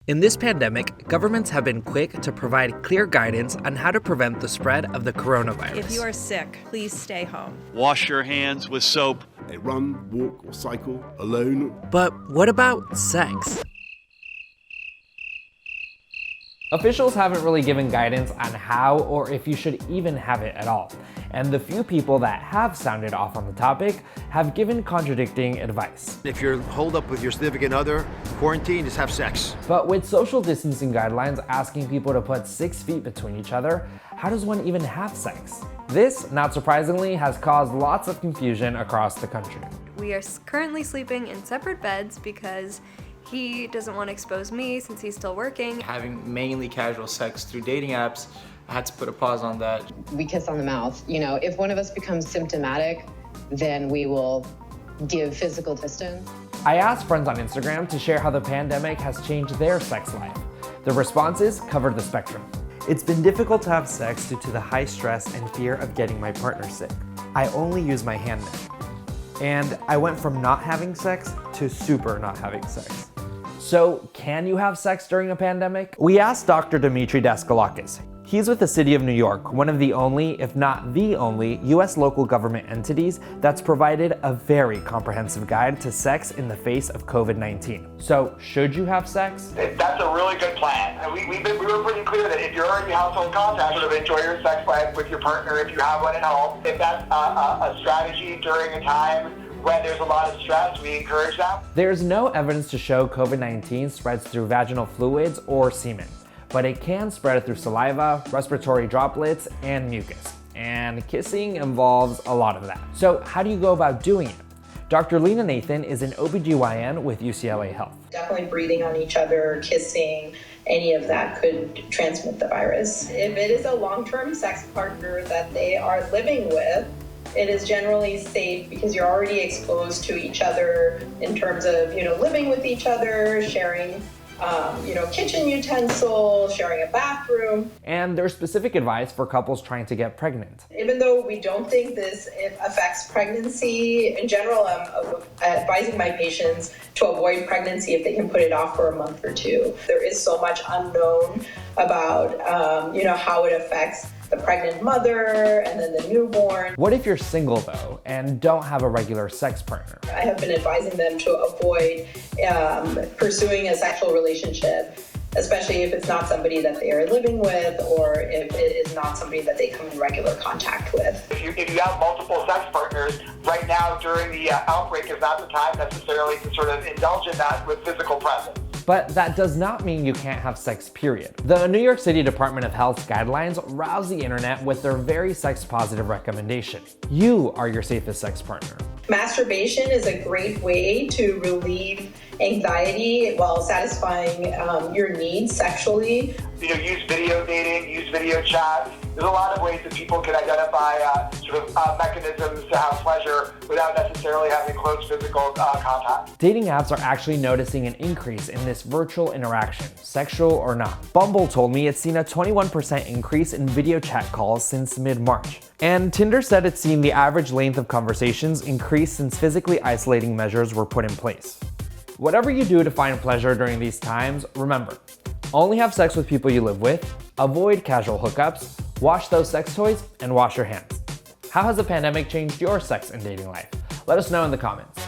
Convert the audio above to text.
In this pandemic, governments have been quick to provide clear guidance on how to prevent the spread of the coronavirus. If you are sick, please stay home. Wash your hands with soap. They run, walk, or cycle alone. But what about sex? Officials haven't really given guidance on how or if you should even have it at all. And the few people that have sounded off on the topic have given contradicting advice. If you're holed up with your significant other, quarantine, just have sex. But with social distancing guidelines asking people to put 6 feet between each other, how does one even have sex? This, not surprisingly, has caused lots of confusion across the country. We are currently sleeping in separate beds because he doesn't want to expose me since he's still working. Having mainly casual sex through dating apps, I had to put a pause on that. We kiss on the mouth. You know, if one of us becomes symptomatic, then we will give physical distance. I asked friends on Instagram to share how the pandemic has changed their sex life. The responses covered the spectrum. It's been difficult to have sex due to the high stress and fear of getting my partner sick. I only use my hand now. And I went from not having sex to super not having sex. So, can you have sex during a pandemic? We asked Dr. Dimitri Daskalakis. He's with the City of New York, one of the only, if not the only, US local government entities that's provided a very comprehensive guide to sex in the face of COVID-19. So, should you have sex? That's a really good plan. And we were pretty clear that if you're already household contact, sort of enjoy your sex life with your partner if you have one at home. If that's a strategy during a time when there's a lot of stress, we encourage that. There's no evidence to show COVID-19 spreads through vaginal fluids or semen, but it can spread through saliva, respiratory droplets, and mucus. And kissing involves a lot of that. So how do you go about doing it? Dr. Lena Nathan is an OBGYN with UCLA Health. Definitely breathing on each other, kissing, any of that could transmit the virus. If it is a long-term sex partner that they are living with, it is generally safe because you're already exposed to each other in terms of, living with each other, sharing, kitchen utensils, sharing a bathroom. And there's specific advice for couples trying to get pregnant. Even though we don't think this affects pregnancy, in general, I'm advising my patients to avoid pregnancy if they can put it off for a month or two. There is so much unknown about, how it affects the pregnant mother and then the newborn. What if you're single though and don't have a regular sex partner? I have been advising them to avoid pursuing a sexual relationship, especially if it's not somebody that they are living with or if it is not somebody that they come in regular contact with. If you have multiple sex partners, right now during the outbreak is not the time necessarily to sort of indulge in that with physical presence. But that does not mean you can't have sex, period. The New York City Department of Health's guidelines rouse the internet with their very sex-positive recommendation. You are your safest sex partner. Masturbation is a great way to relieve anxiety while satisfying your needs sexually. Use video dating, use video chat. There's a lot of ways that people can identify mechanisms to have pleasure without necessarily having close physical contact. Dating apps are actually noticing an increase in this virtual interaction, sexual or not. Bumble told me it's seen a 21% increase in video chat calls since mid-March. And Tinder said it's seen the average length of conversations increase since physically isolating measures were put in place. Whatever you do to find pleasure during these times, remember, only have sex with people you live with, avoid casual hookups, wash those sex toys, and wash your hands. How has the pandemic changed your sex and dating life? Let us know in the comments.